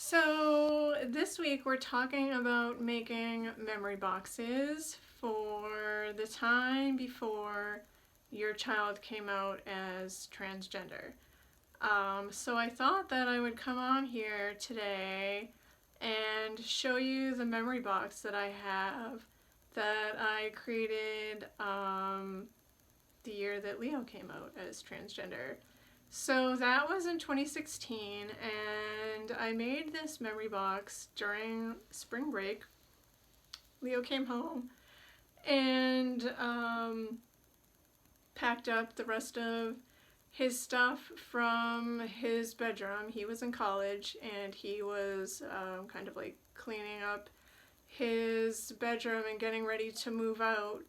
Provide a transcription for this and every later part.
So this week we're talking about making memory boxes for the time before your child came out as transgender. So I thought that I would come on here today and show you the memory box that I have that I created the year that Leo came out as transgender. So that was in 2016, and I made this memory box during spring break. Leo came home and packed up the rest of his stuff from his bedroom. He was in college, and he was kind of like cleaning up his bedroom and getting ready to move out.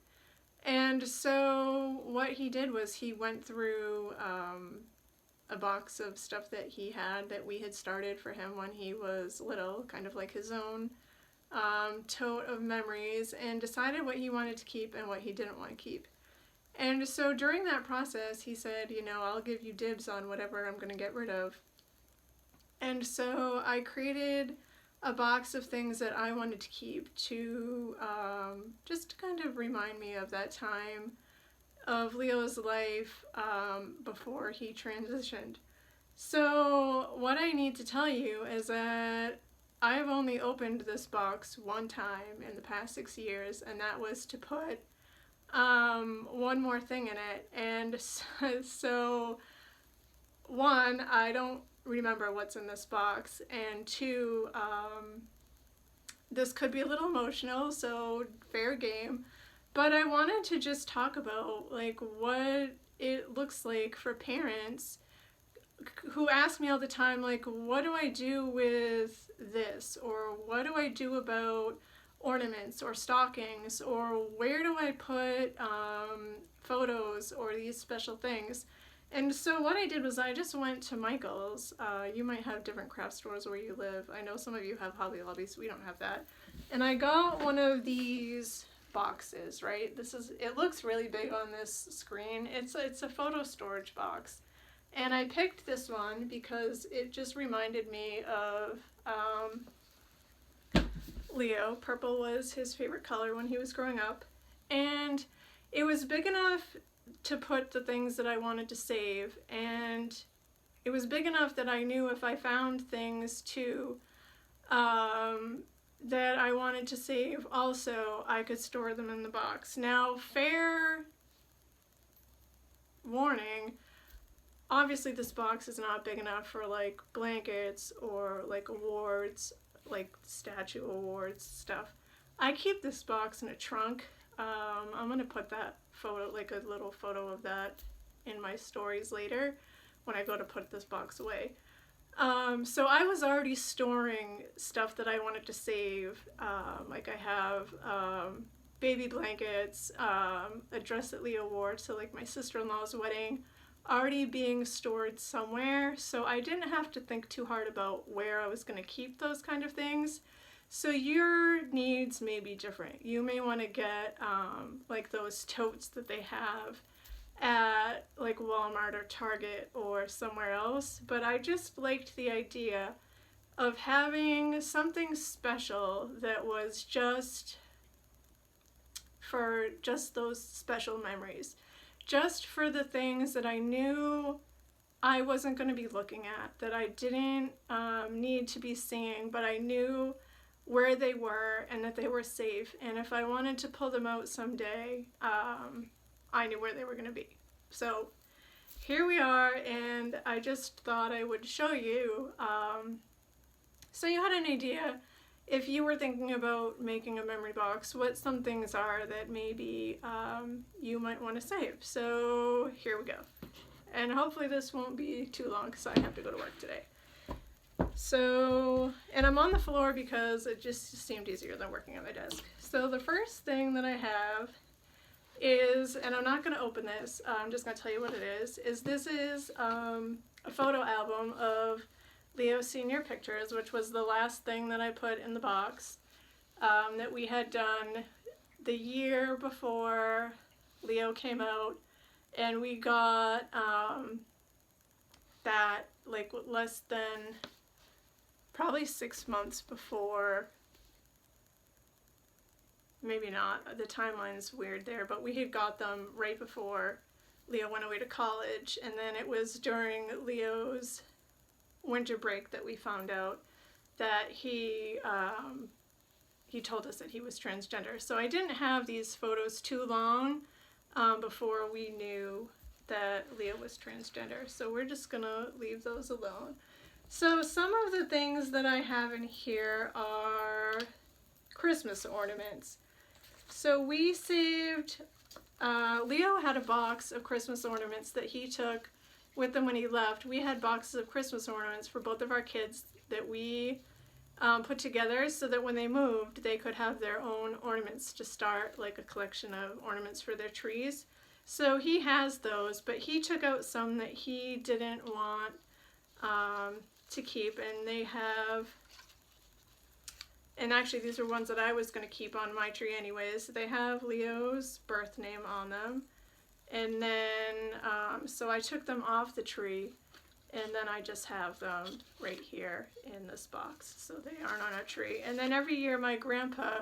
And so what he did was he went through a box of stuff that he had that we had started for him when he was little, kind of like his own tote of memories, and decided what he wanted to keep and what he didn't want to keep. And so during that process, he said, I'll give you dibs on whatever I'm going to get rid of. And so I created a box of things that I wanted to keep to just kind of remind me of that time of Leo's life before he transitioned. So what I need to tell you is that I've only opened this box one time in the past 6 years, and that was to put one more thing in it. And so one, I don't remember what's in this box, and two, this could be a little emotional, so fair game. But I wanted to just talk about like what it looks like for parents who ask me all the time, like, what do I do with this? Or what do I do about ornaments or stockings? Or where do I put photos or these special things? And so what I did was I just went to Michael's. You might have different craft stores where you live. I know some of you have Hobby Lobby, so we don't have that. And I got one of these boxes, right? It looks really big on this screen. It's a photo storage box. And I picked this one because it just reminded me of Leo. Purple was his favorite color when he was growing up. And it was big enough to put the things that I wanted to save, and it was big enough that I knew if I found things too that I wanted to save also, I could store them in the box. Now, fair warning, obviously this box is not big enough for like blankets or like awards, like statue awards stuff. I keep this box in a trunk. I'm gonna put that photo, like a little photo of that, in my stories later when I go to put this box away. So I was already storing stuff that I wanted to save. Like I have baby blankets, a dress that Leo wore to like my sister-in-law's wedding, already being stored somewhere. So I didn't have to think too hard about where I was going to keep those kind of things. So your needs may be different. You may want to get like those totes that they have at like Walmart or Target or somewhere else, but I just liked the idea of having something special that was just for just those special memories, just for the things that I knew I wasn't going to be looking at, that I didn't need to be seeing, but I knew where they were and that they were safe, and if I wanted to pull them out someday, I knew where they were going to be. So here we are, and I just thought I would show you so you had an idea, if you were thinking about making a memory box, what some things are that maybe you might want to save. So here we go. And hopefully this won't be too long because I have to go to work today. So, and I'm on the floor because it just seemed easier than working at my desk. So the first thing that I have is, and I'm not going to open this, I'm just going to tell you what it is this is a photo album of Leo's senior pictures, which was the last thing that I put in the box that we had done the year before Leo came out, and we got that like less than probably 6 months before, maybe not, the timeline's weird there, but we had got them right before Leo went away to college, and then it was during Leo's winter break that we found out that he told us that he was transgender. So I didn't have these photos too long before we knew that Leo was transgender. So we're just gonna leave those alone. So some of the things that I have in here are Christmas ornaments. So we saved, Leo had a box of Christmas ornaments that he took with him when he left. We had boxes of Christmas ornaments for both of our kids that we put together so that when they moved, they could have their own ornaments to start, like a collection of ornaments for their trees. So he has those, but he took out some that he didn't want to keep, and they have, and actually these are ones that I was going to keep on my tree anyways. They have Leo's birth name on them, and then so I took them off the tree, and then I just have them right here in this box, so they aren't on our tree. And then every year my grandpa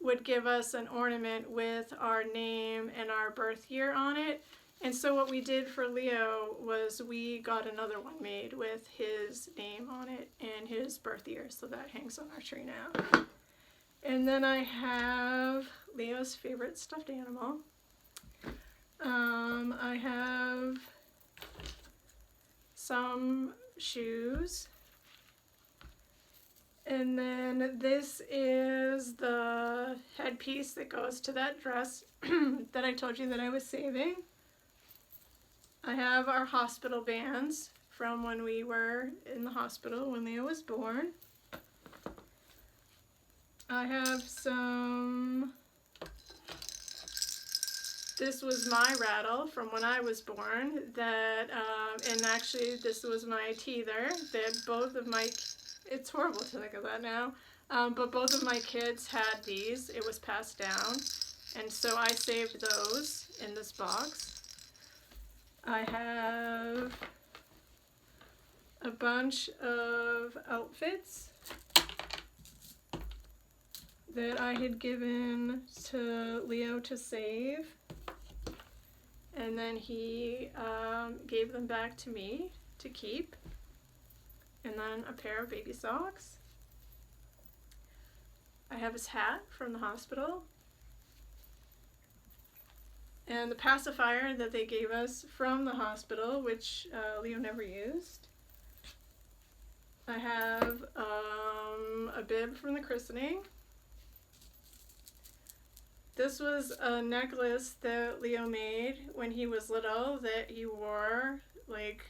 would give us an ornament with our name and our birth year on it. And so what we did for Leo was we got another one made with his name on it and his birth year, so that hangs on our tree now. And then I have Leo's favorite stuffed animal. I have some shoes. And then this is the headpiece that goes to that dress that I told you that I was saving. I have our hospital bands from when we were in the hospital when Leo was born. I have some, this was my rattle from when I was born that, and actually this was my teether that both of my, it's horrible to think of that now, but both of my kids had these. It was passed down, and so I saved those in this box. I have a bunch of outfits that I had given to Leo to save, and then he gave them back to me to keep. And then a pair of baby socks. I have his hat from the hospital. And the pacifier that they gave us from the hospital, which Leo never used. I have a bib from the christening. This was a necklace that Leo made when he was little that he wore like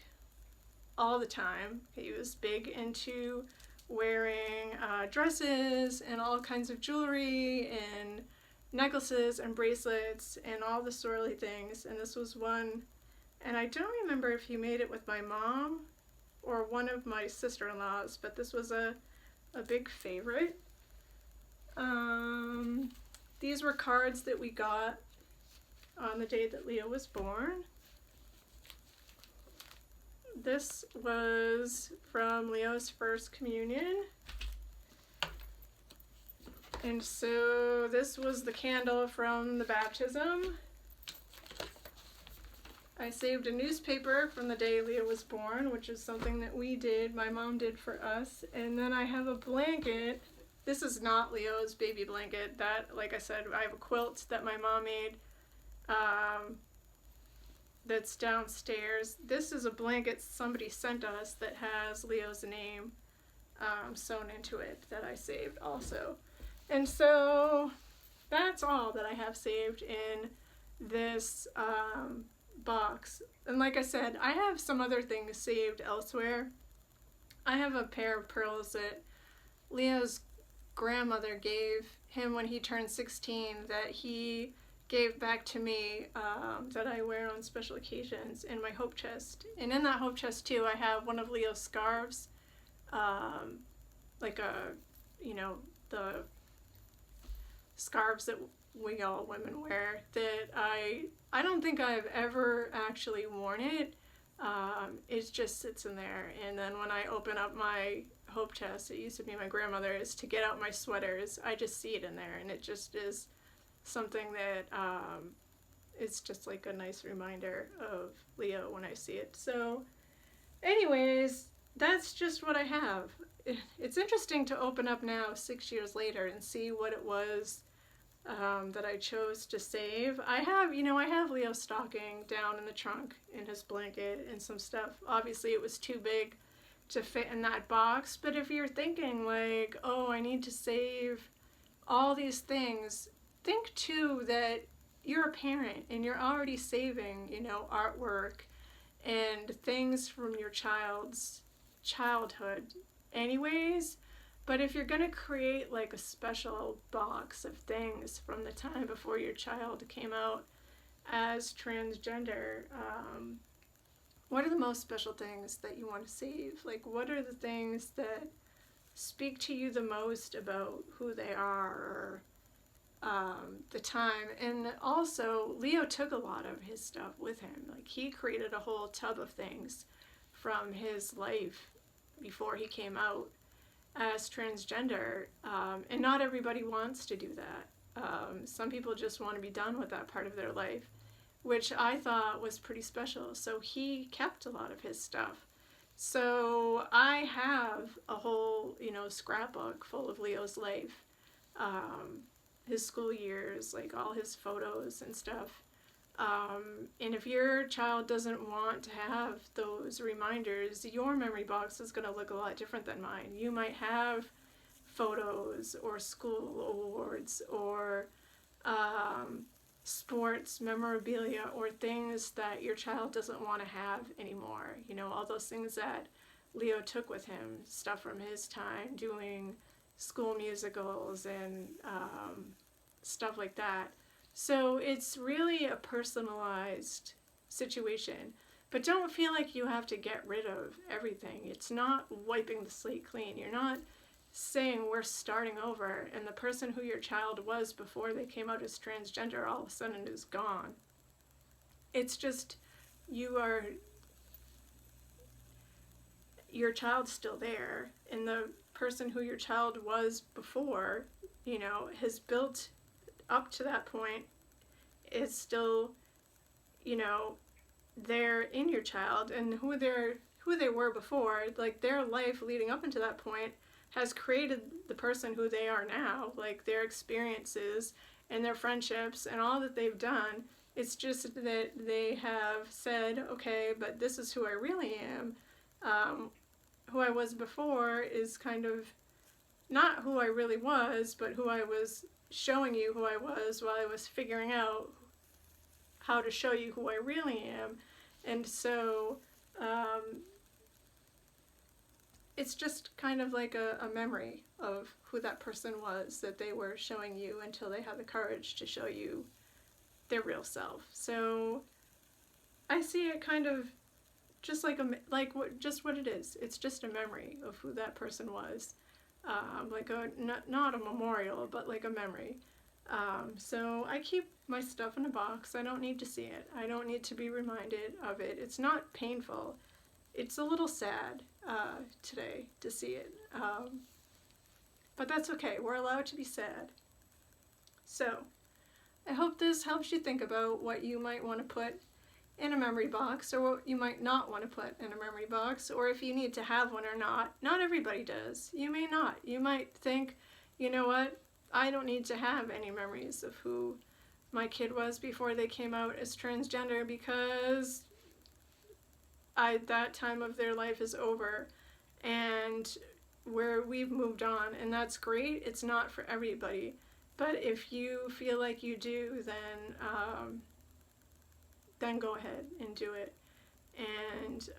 all the time. He was big into wearing dresses and all kinds of jewelry and necklaces and bracelets and all the swirly things, and this was one, and I don't remember if he made it with my mom or one of my sister-in-laws, but this was a big favorite. These were cards that we got on the day that Leo was born. This was from Leo's first communion. And so this was the candle from the baptism. I saved a newspaper from the day Leo was born, which is something that we did, my mom did for us. And then I have a blanket. This is not Leo's baby blanket. That, like I said, I have a quilt that my mom made that's downstairs. This is a blanket somebody sent us that has Leo's name sewn into it that I saved also. And so that's all that I have saved in this box. And like I said, I have some other things saved elsewhere. I have a pair of pearls that Leo's grandmother gave him when he turned 16 that he gave back to me that I wear on special occasions in my hope chest. And in that hope chest too, I have one of Leo's scarves, like the scarves that we all women wear that I don't think I've ever actually worn it. It just sits in there, and then when I open up my Hope Chest, it used to be my grandmother's, to get out my sweaters. I just see it in there, and it just is something that it's just like a nice reminder of Leo when I see it. So anyways, that's just what I have. It's interesting to open up now 6 years later and see what it was that I chose to save. I have Leo's stocking down in the trunk in his blanket and some stuff. Obviously it was too big to fit in that box, but if you're thinking like, oh, I need to save all these things, think too that you're a parent and you're already saving, artwork and things from your child's childhood anyways. But if you're going to create like a special box of things from the time before your child came out as transgender, what are the most special things that you want to save? Like, what are the things that speak to you the most about who they are, or the time? And also, Leo took a lot of his stuff with him. Like, he created a whole tub of things from his life before he came out as transgender, and not everybody wants to do that. Some people just want to be done with that part of their life, which I thought was pretty special. So he kept a lot of his stuff. So I have a whole, scrapbook full of Leo's life, his school years, like all his photos and stuff. And if your child doesn't want to have those reminders, your memory box is going to look a lot different than mine. You might have photos or school awards or sports memorabilia or things that your child doesn't want to have anymore. All those things that Leo took with him, stuff from his time doing school musicals and stuff like that. So it's really a personalized situation, but don't feel like you have to get rid of everything. It's not wiping the slate clean. You're not saying we're starting over and the person who your child was before they came out as transgender all of a sudden is gone. It's just your child's still there, and the person who your child was before, has built up to that point, is still, there in your child, and who they were before, like their life leading up into that point has created the person who they are now, like their experiences and their friendships and all that they've done. It's just that they have said, okay, but this is who I really am. Who I was before is kind of not who I really was, but who I was showing you who I was while I was figuring out how to show you who I really am. And so it's just kind of like a memory of who that person was that they were showing you until they had the courage to show you their real self. So I see it kind of just like what it is. It's just a memory of who that person was. Like not a memorial, but like a memory. So I keep my stuff in a box. I don't need to see it. I don't need to be reminded of it. It's not painful. It's a little sad today to see it. But that's okay. We're allowed to be sad. So I hope this helps you think about what you might want to put in a memory box, or what you might not want to put in a memory box, or if you need to have one or not. Not everybody does. You may not. You might think, you know what, I don't need to have any memories of who my kid was before they came out as transgender because that time of their life is over and where we've moved on, and that's great. It's not for everybody, but if you feel like you do, then go ahead and do it. And